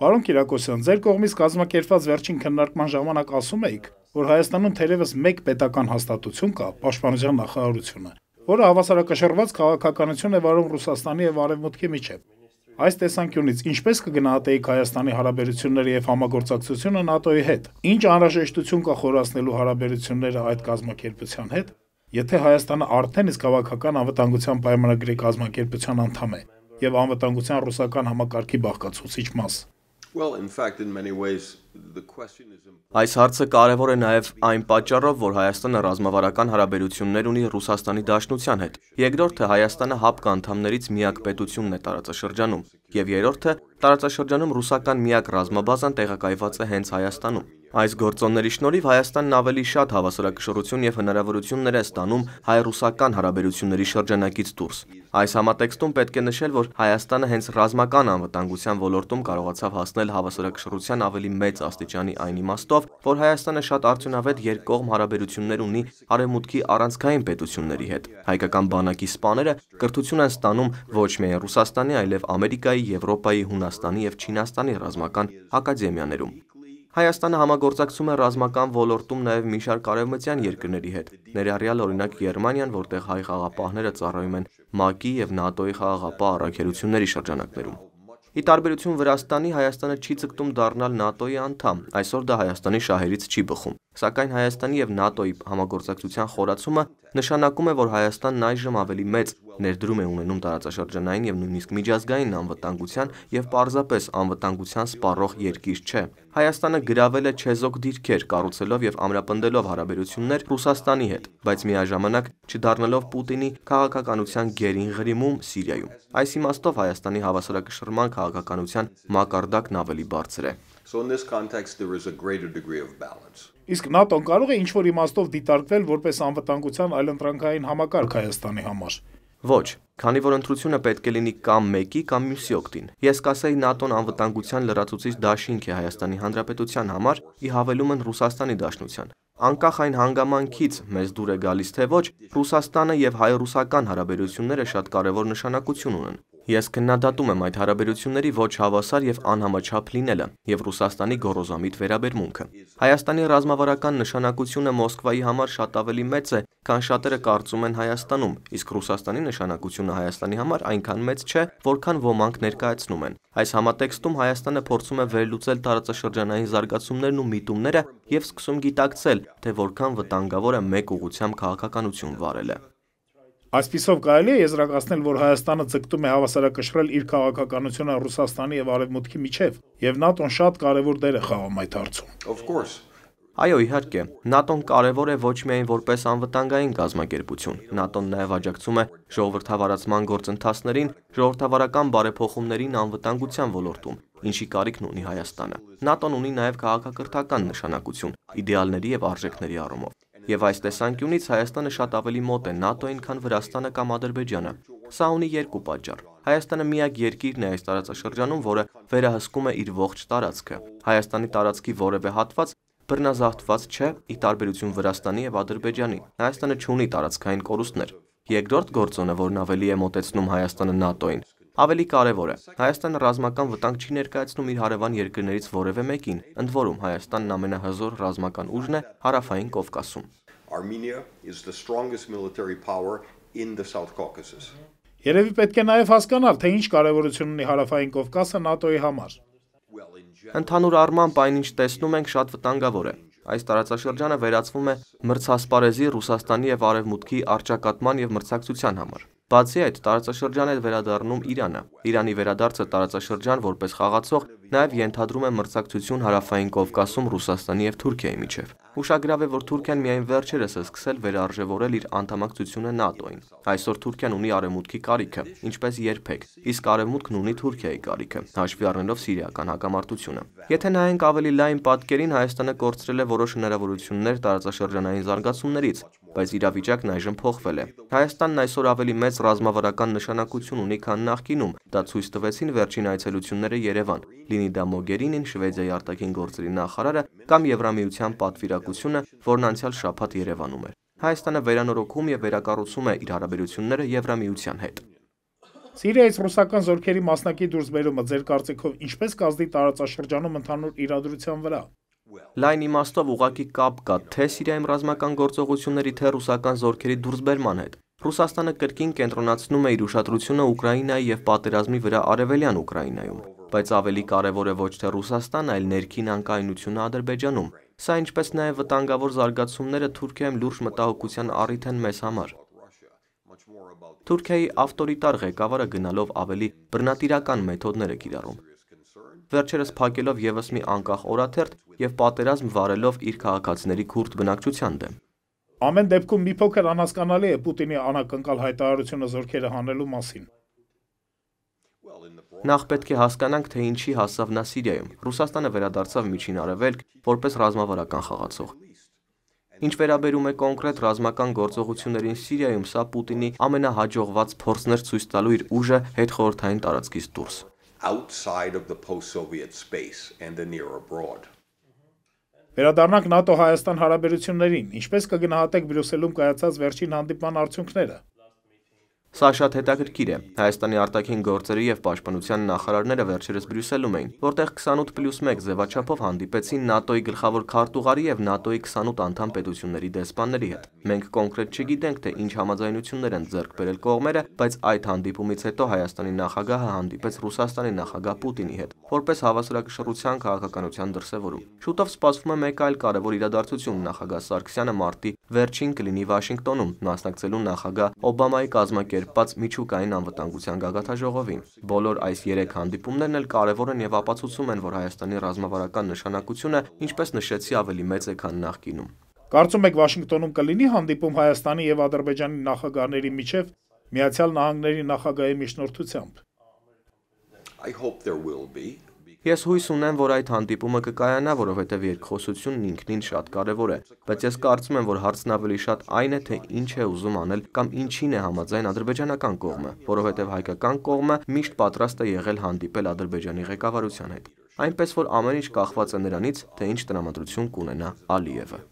Պարոն Կիրակոսյան, ձեր կողմից կազմակերպված վերջին քննարկման ժամանակ ասում էիք, որ Հայաստանում թերևս մեկ պետական հաստատություն կա, Պաշտպանության նախարարությունը, որը հավասարակշռված քաղաքականություն է վարում Ռուսաստանի եւ Արևմուտքի միջեւ։ Այս տեսանկյունից ինչպես կգնահատեիք Հայաստանի հարաբերությունները եւ համագործակցությունը ՆԱՏՕ-ի հետ։ Ինչ անհրաժեշտություն կա խորացնելու հարաբերությունները այդ կազմակերպության հետ, եթե Հայաստանը արդեն իսկ քաղաքական անվտանգության պայմանագրի կազմակերպության անդամ է եւ անվտանգության ռուսական համակարգի բաղկացուցիչ մաս։ Այս հարցը կարևոր է նաև այն պատճառով, որ Հայաստանը ռազմավարական հարաբերություններ ունի Ռուսաստանի Դաշնության հետ, երկրորդը Հայաստանը ՀԱՊԿ անդամներից միակ պետությունն է տարածաշրջանում, եւ երրորդը տարածաշրջանում ռուսական միակ ռազմաբազան տեղակայված է հենց Հայաստանում։ Այս գործոնների շնորհիվ Հայաստանն ավելի շատ հավասարակշռություն եւ հնարավորություններ է ստանում հայ-ռուսական հարաբերությունների շրջանակից դուրս։ Այս համատեքստում պետք է նշել, որ Հայաստանը հենց ռազմական անվտանգության ոլորտում կարողացավ հասնել հավասարակշռության ավելի մեծ աստիճանի այն իմաստով, որ Հայաստանը շատ արդյունավետ երկկողմ հարաբերություններ ունի Արևմուտքի առանցքային պետությունների հետ։ Հայկական բանակի սպաները կրթություն են ստանում ոչ միայն Ռուսաստանի, այլև Ամերիկայի, Եվրոպայի, Հունաստանի եւ Չինաստանի ռազմական ակադեմիաներում։ Հայաստանը համագործակցում է ռազմական ոլորտում նաև մի շարք արևմտյան երկրների հետ, ներառյալ օրինակ Գերմանիան, որտեղ հայ խաղապահները ծառայում են ՄԱԿ-ի եւ ՆԱՏՕ-ի խաղաղապահ առաքելությունների շրջանակներում։ Ի տարբերություն Վրաստանի, Հայաստանը չի ձգտում դառնալ ՆԱՏՕ-ի անդամ, այսօր դա Հայաստանի շահերից չի բխում։ Սակայն Հայաստանի եւ ՆԱՏՕ-ի համագործակցության խորացումը նշանակում է, որ Հայաստանն այժմ ավելի մեծ ներդրում է ունենում տարածաշրջանային եւ նույնիսկ միջազգային անվտանգության եւ պարզապես անվտանգության սպառող երկիր չէ։ Հայաստանը գրավել է չեզոք դիրքեր, կառուցելով եւ ամրապնդելով հարաբերություններ Ռուսաստանի հետ, բայց միաժամանակ չդառնալով Պուտինի քաղաքականության գերին ղրիմում Սիրիայում։ Այս իմաստով Հայաստանի հավասարակշռման քաղաքականության մակարդակն ավելի բարձր է։ Իսկ ՆԱՏՕ-ն կարող է ինչ-որ իմաստով դիտարկվել որպես անվտանգության այլընտրանքային համակարգ Հայաստանի համար։ Ոչ, քանի որ ընտրությունը պետք է լինի կամ մեկի, կամ մյուսի օգտին։ Ես կասեի ՆԱՏՕ-ն անվտանգության լրացուցիչ դաշինք է Հայաստանի Հանրապետության համար, ի հավելումն Ռուսաստանի Դաշնության։ Անկախ այն հանգամանքից մեզ դուր է գալիս թե ոչ, Ռուսաստանը եւ հայ-ռուսական հարաբերությունները շատ կարևոր նշանակություն ունեն։ Ես քննադատում եմ այդ հարաբերությունների ոչ հավասար եւ անհամաչափ լինելը եւ Ռուսաստանի գոռոզամիտ վերաբերմունքը։ Հայաստանի ռազմավարական նշանակությունը Մոսկվայի համար շատ ավելի մեծ է, քան շատերը կարծում են Հայաստանում, իսկ Ռուսաստանի նշանակությունը Հայաստանի համար այնքան մեծ չէ, որքան ոմանք ներկայացնում են։ Այս համատեքստում Հայաստանը փորձում է վերլուծել տարածաշրջանային զարգացումներն ու միտումները եւ սկսում գիտակցել, թե որքան վտանգավոր է մեկ ուղղությամբ քաղաքականություն վարելը։ Այսպիսով կարելի է եզրակացնել, որ Հայաստանը ձգտում է հավասարակշռել իր քաղաքականությունը Ռուսաստանի եւ Արևմուտքի միջեւ, եւ ՆԱՏՕ-ն շատ կարեւոր դեր է խաղում այդ հարցում։ Այո, իհարկե, ՆԱՏՕ-ն կարևոր է ոչ միայն որպես անվտանգային կազմակերպություն, ՆԱՏՕ-ն նաև աջակցում է ժողովրդավարացման գործընթացներին, ժողովրդավարական բարեփոխումներին անվտանգության ոլորտում, ինչի կարիքն ունի Հայաստանը։ ՆԱՏՕ-ն ունի նաև քաղաքակրթական նշանակություն, իդեալների եւ արժեքների առումով։ Եվ այս տեսանկյունից Հայաստանը շատ ավելի մոտ է ՆԱՏՕ-ին, քան Վրաստանը կամ Ադրբեջանը։ Սա ունի երկու պատճառ։ Հայաստանը միակ երկիրն է այս տարածաշրջանում, որը վերահսկում է իր ողջ տարածքը։ Հայաստանի տարածքի որևէ հատված բռնազավթված չէ, ի տարբերություն Վրաստանի եւ Ադրբեջանի։ Հայաստանը չունի տարածքային կորուստներ։ Երկրորդ գործոնը, որն ավելի է մոտեցնում Հայաստանը ՆԱՏՕ-ին, ավելի կարևոր է։ Հայաստանը ռազմական վտանգ չի ներկայացնում իր հարևան երկրներից որևէ մեկին, ընդ որում Հայաստանն ամենահզոր ռազմական ուժն է Հարավային Կովկասում։ Երևի պետք է նաև հասկանալ, թե ինչ կարևորություն ունի Հարավային Կովկասը ՆԱՏՕ-ի համար։ Ընդհանուր առմամբ այնինչ տեսնում ենք շատ վտանգավոր է։ Այս տարածաշրջանը վերածվում է մրցասպարեզի Ռուսաստանի եւ Արևմուտքի առճակատման եւ մրցակցության համար։ Բացի այդ, տարածաշրջան է վերադառնում Իրանը։ Իրանի վերադարձը տարածաշրջան որպես խաղացող նաև ենթադրում է մրցակցություն Հարավային Կովկասում Ռուսաստանի եւ Թուրքիայի միջև։ Ուշագրավ է, որ Թուրքիան միայն վերջերս է սկսել վերարժևորել իր անդամակցությունը ՆԱՏՕ-ին։ Այսօր Թուրքիան ունի Արևմուտքի կարիքը, ինչպես երբեք, իսկ Արևմուտքն ունի Թուրքիայի կարիքը, հաշվի առնելով սիրիական հակամարտությունը։ Եթե նայենք ավելի լայն պատկերին, Հայաստանը կորցրել է որոշ հնարավորություններ տարածաշրջանային զարգացումներից, բայց իրավիճակն այժմ փոխվել է։ Հայաստանն այսօր ավելի մեծ ռազմավարական նշանակություն ունի, քան նախկինում։ Դա ցույց տվեցին վերջին այցելությունները Երևան, լինի դա Մոգերինին, Շվեդիայի արտաքին գործերի նախարարը կամ Եվրամիության պատվիրակությունը, որն անցյալ շաբաթ Երևանում էր։ Հայաստանը վերանորոգում եւ վերակառուցում է իր հարաբերությունները Եվրամիության հետ։ Սիրիայից ռուսական զորքերի մասնակի դուրսբերումը ձեր կարծիքով ինչպես կազդի տարածաշրջանում ընդհանուր իրադրության վրա։ Լայն իմաստով ուղղակի կապ կա թե Սիրիայում ռազմական գործողությունների, թե ռուսական զորքերի դուրսբերման հետ։ Ռուսաստանը կրկին կենտրոնացնում է իր ուշադրությունը Ուկրաինայի եւ պատերազմի վրա արևելյան Ուկրաինայում, բայց ավելի կարևոր է ոչ թե Ռուսաստանը, այլ ներքին անկայունությունը Ադրբեջանում։ Սա ինչպես նաև վտանգավոր զարգացումները Թուրքիայում լուրջ մտահոգության առիթ են մեզ համար։ Թուրքիայի ավտորիտար ղեկավարը գնալով ավելի բռնատիրական մեթոդներ է կիրառում, վերջերս փակելով եւս մի անկախ օրաթերթ եւ պատերազմ վարելով իր քաղաքացիների քուրդ բնակչության դեմ։ Ամեն դեպքում մի փոքր անհասկանալի է Պուտինի անակնկալ հայտարարությունը զորքերը հանելու մասին։ Նախ պետք է հասկանանք, թե ինչի հասավ նա Սիրիայում։ Ռուսաստանը վերադարձավ Միջին Արևելք որպես ռազմավարական խաղացող։ Ինչ վերաբերում է կոնկրետ ռազմական գործողություններին Սիրիայում, սա Պուտինի ամենահաջողված փորձն էր ցույց տալու իր ուժը հետխորհրդային տարածքից դուրս։ Վերադառնանք ՆԱՏՕ-Հայաստան հարաբերություններին, ինչպես կգնահատեք Բրյուսելում կայացած վերջին հանդիպման արդյունքները։ Սա շատ հետաքրքիր է։ Հայաստանի արտաքին գործերի եւ պաշտպանության նախարարները վերջերս Բրյուսելում էին, որտեղ 28+1 ձևաչափով հանդիպեցին ՆԱՏՕ-ի գլխավոր քարտուղարի եւ ՆԱՏՕ-ի 28 անդամ պետությունների դեսպանների հետ։ Մենք կոնկրետ չգիտենք, թե ինչ համաձայնություններ են ձեռք բերել կողմերը, բայց այդ հանդիպումից հետո Հայաստանի նախագահը հանդիպեց Ռուսաստանի նախագահ Պուտինի հետ, որպես հավասարակշռության քաղաքականության դրսևորում։ Շուտով սպասվում է մեկ այլ կարևոր իրադարձություն՝ նախագահ Սարգսյանը մարտի վերջին կլինի Վաշինգտոնում, մասնակցելու նախագահ Օբամայի կազմակերպված միջուկային անվտանգության գագաթաժողովին։ Բոլոր այս 3 հանդիպումներն էլ կարևոր են եւ ապացուցում են, որ Հայաստանի ռազմավարական նշանակությունը, ինչպես նշեցի, ավելի մեծ է, քան նախկինում։ Կարծում եք Վաշինգտոնում կլինի հանդիպում Հայաստանի եւ Ադրբեջանի նախագահների միջև Միացյալ Նահանգների նախագահի միջնորդությամբ։ Ես հույս ունեմ, որ այդ հանդիպումը կկայանա, որովհետև երկխոսությունն ինքնին շատ կարևոր է, բայց ես կարծում եմ, որ հարցն ավելի շատ այն է, թե ինչ է ուզում անել կամ ինչին է համաձայն ադրբեջանական կողմը, որովհետև հայկական կողմը միշտ պատրաստ է եղել հանդիպել Ադրբեջանի ղեկավարության հետ։ Այնպես որ ամեն ինչ կախված է նրանից, թե ինչ տրամադրություն կունենա Ալիևը։